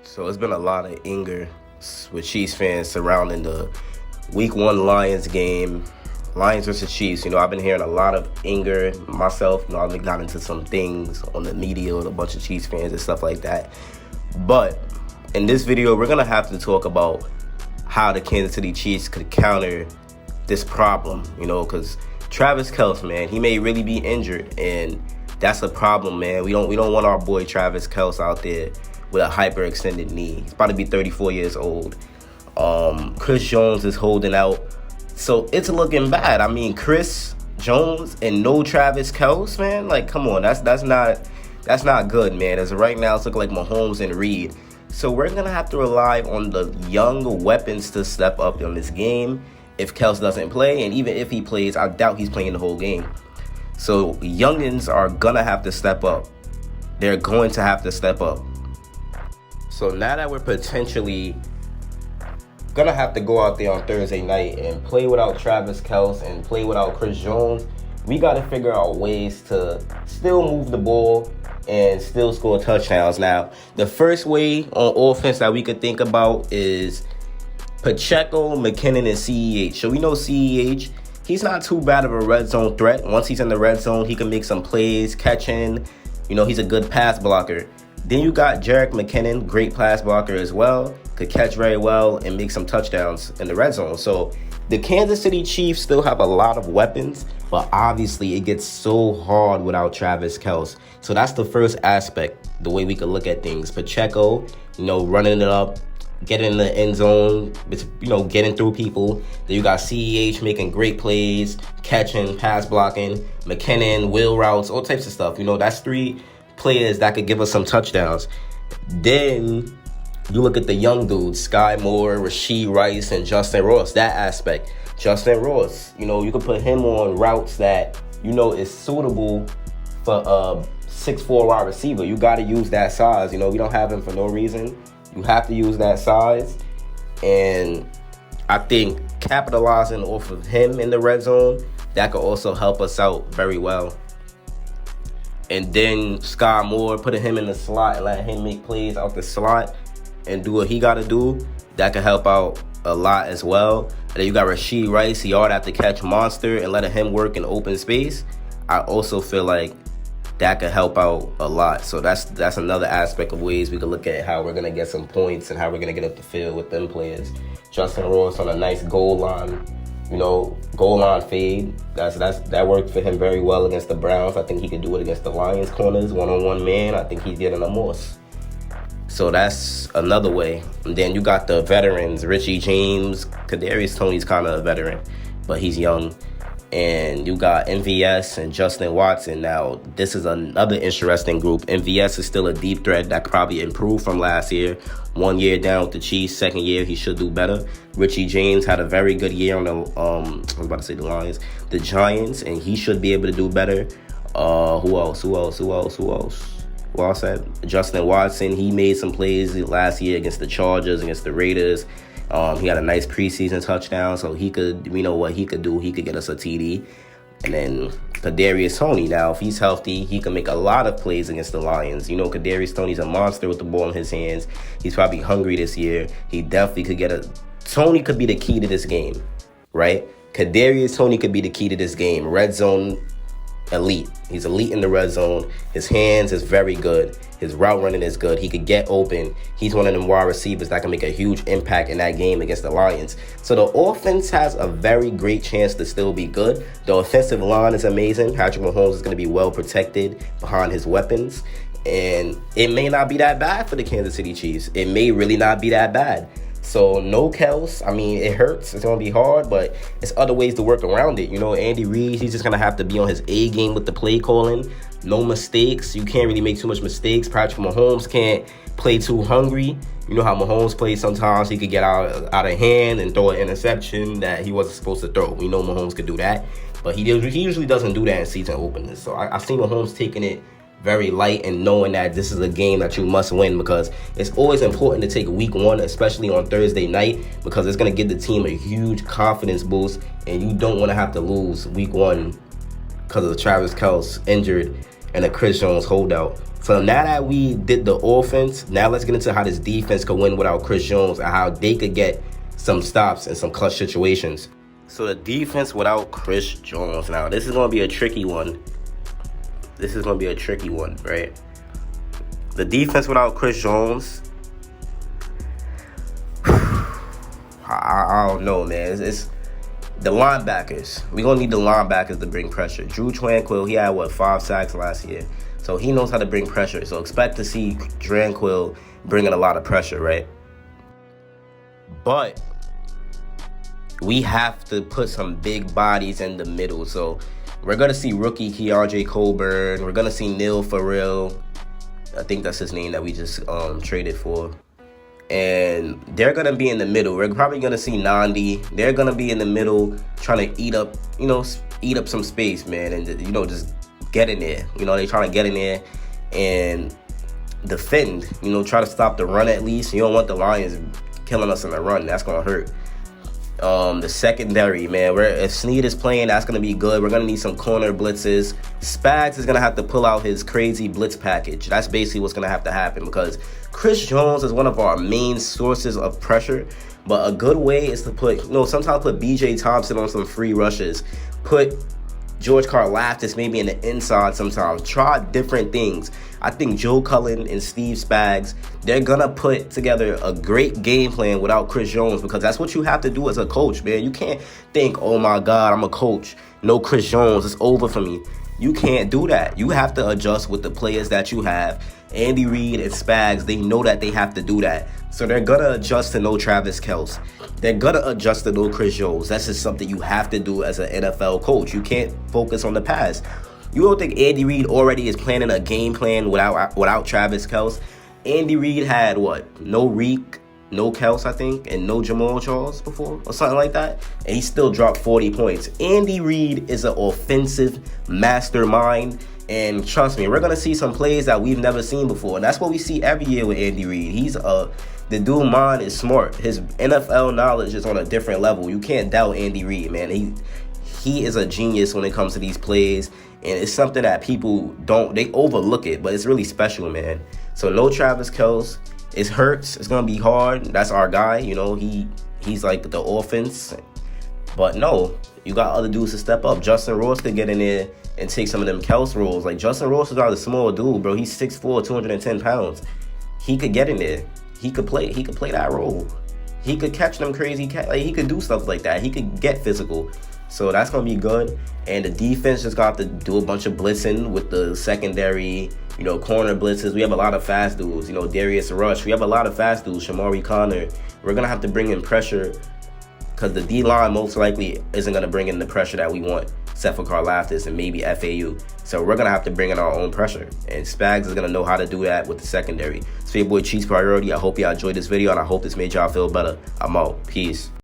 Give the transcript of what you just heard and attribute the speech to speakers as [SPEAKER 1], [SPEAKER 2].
[SPEAKER 1] So it's been a lot of anger with Chiefs fans surrounding the Week 1 Lions game, Lions versus Chiefs. I've been hearing a lot of anger myself. I've been got into some things on the media with a bunch of Chiefs fans and stuff like that. But in this video, we're going to have to talk about how the Kansas City Chiefs could counter this problem, because Travis Kelce, man, he may really be injured, and that's a problem, man. We don't want our boy Travis Kelce out there with a hyperextended knee. He's about to be 34 years old. Chris Jones is holding out. So it's looking bad. I mean, Chris Jones and no Travis Kelce, man. Like, come on, that's not good, man. As of right now, it's looking like Mahomes and Reed. So we're gonna have to rely on the young weapons to step up in this game if Kelce doesn't play, and even if he plays, I doubt he's playing the whole game. So youngins are gonna have to step up. They're going to have to step up. So now that we're potentially gonna have to go out there on Thursday night and play without Travis Kelce and play without Chris Jones, we gotta figure out ways to still move the ball and still score touchdowns. Now, the first way on offense that we could think about is Pacheco, McKinnon, and CEH. So we know CEH, he's not too bad of a red zone threat. Once he's in the red zone, he can make some plays, catching. He's a good pass blocker. Then you got Jerick McKinnon, great pass blocker as well, could catch very well and make some touchdowns in the red zone. So the Kansas City Chiefs still have a lot of weapons, but obviously it gets so hard without Travis Kelce. So that's the first aspect, the way we could look at things. Pacheco, running it up, getting in the end zone, getting through people. Then you got CEH making great plays, catching, pass blocking, McKinnon, wheel routes, all types of stuff. That's three players that could give us some touchdowns. Then you look at the young dudes, Sky Moore, Rashee Rice, and Justin Ross. That aspect. Justin Ross, you can put him on routes that, is suitable for a 6'4" wide receiver. You got to use that size. We don't have him for no reason. You have to use that size. And I think capitalizing off of him in the red zone, that could also help us out very well. And then Sky Moore, putting him in the slot and letting him make plays out the slot and do what he got to do, that could help out a lot as well. And then you got Rashee Rice, he ought to have to catch monster and letting him work in open space. I also feel like that could help out a lot. So that's another aspect of ways we could look at how we're going to get some points and how we're going to get up the field with them players. Justin Ross on a nice goal line fade. That worked for him very well against the Browns. I think he could do it against the Lions corners, one-on-one man. I think he's getting a most. So that's another way. And then you got the veterans, Richie James. Kadarius Toney's kind of a veteran, but he's young. And you got MVS and Justin Watson. Now, this is another interesting group. MVS is still a deep threat that could probably improve from last year. 1 year down with the Chiefs. Second year, he should do better. Richie James had a very good year on the the Lions. The Giants, and he should be able to do better. Who else? Well, I said Justin Watson. He made some plays last year against the Chargers, against the Raiders. He had a nice preseason touchdown, so we know what he could do. He could get us a TD. And then Kadarius Toney, now if he's healthy, he can make a lot of plays against the Lions. Kadarius Toney's a monster with the ball in his hands. He's probably hungry this year. He definitely could Toney could be the key to this game, right? Kadarius Toney could be the key to this game. Red zone elite. He's elite in the red zone. His hands is very good. His route running is good. He could get open. He's one of them wide receivers that can make a huge impact in that game against the Lions. So the offense has a very great chance to still be good. The offensive line is amazing. Patrick Mahomes is going to be well protected behind his weapons. And it may not be that bad for the Kansas City Chiefs. It may really not be that bad. So no Kelce, it hurts. It's going to be hard, but it's other ways to work around it. Andy Reid, he's just going to have to be on his A game with the play calling. No mistakes. You can't really make too much mistakes. Patrick Mahomes can't play too hungry. You know how Mahomes plays sometimes. He could get out of hand and throw an interception that he wasn't supposed to throw. We know Mahomes could do that, but he usually doesn't do that in season openers. So I've seen Mahomes taking it very light and knowing that this is a game that you must win, because it's always important to take week 1, especially on Thursday night, because it's going to give the team a huge confidence boost, and you don't want to have to lose week 1 because of Travis Kelce injured and a Chris Jones holdout. So now that we did the offense, now let's get into how this defense could win without Chris Jones and how they could get some stops in some clutch situations. So the defense without Chris Jones. Now, this is going to be a tricky one. Right? The defense without Chris Jones, I don't know, man. It's the linebackers. We're going to need the linebackers to bring pressure. Drew Tranquill, he had, 5 sacks last year. So he knows how to bring pressure. So expect to see Tranquill bringing a lot of pressure, right? But we have to put some big bodies in the middle. So we're going to see rookie Keandre Coburn. We're going to see Neil Farrell. I think that's his name that we just traded for. And they're going to be in the middle. We're probably going to see Nandi. They're going to be in the middle trying to eat up some space, man. And, just get in there. They're trying to get in there and defend. Try to stop the run at least. You don't want the Lions killing us in the run. That's going to hurt. The secondary, man, if Snead is playing, that's going to be good. We're going to need some corner blitzes. Spags is going to have to pull out his crazy blitz package. That's basically what's going to have to happen because Chris Jones is one of our main sources of pressure. But a good way is to sometimes put B.J. Thompson on some free rushes. Put George Karlaftis maybe in the inside sometimes. Try different things. I think Joe Cullen and Steve Spags, they're going to put together a great game plan without Chris Jones because that's what you have to do as a coach, man. You can't think, oh, my God, I'm a coach. No Chris Jones. It's over for me. You can't do that. You have to adjust with the players that you have. Andy Reid and Spags, they know that they have to do that. So they're going to adjust to no Travis Kelce. They're going to adjust to no Chris Jones. That's just something you have to do as an NFL coach. You can't focus on the past. You don't think Andy Reid already is planning a game plan without Travis Kelce? Andy Reid had no Reek, no Kelce, I think, and no Jamal Charles before or something like that. And he still dropped 40 points. Andy Reid is an offensive mastermind. And trust me, we're going to see some plays that we've never seen before. And that's what we see every year with Andy Reid. The dude mind is smart. His NFL knowledge is on a different level. You can't doubt Andy Reid, man. He is a genius when it comes to these plays. And it's something that people they overlook it. But it's really special, man. So no Travis Kelce. It hurts. It's going to be hard. That's our guy. He's like the offense. But no, you got other dudes to step up. Justin Ross could get in there and take some of them Kelce roles. Like, Justin Ross is not a small dude, bro. He's 6'4", 210 pounds. He could get in there. He could play that role. He could catch them crazy he could do stuff like that. He could get physical. So that's going to be good. And the defense just got to do a bunch of blitzing with the secondary, corner blitzes. We have a lot of fast dudes, Darius Rush. We have a lot of fast dudes, Shamari Connor. We're going to have to bring in pressure because the D-line most likely isn't going to bring in the pressure that we want, except for Karlaftis and maybe FAU. So we're going to have to bring in our own pressure. And Spags is going to know how to do that with the secondary. So your boy Cheese Priority. I hope y'all enjoyed this video, and I hope this made y'all feel better. I'm out. Peace.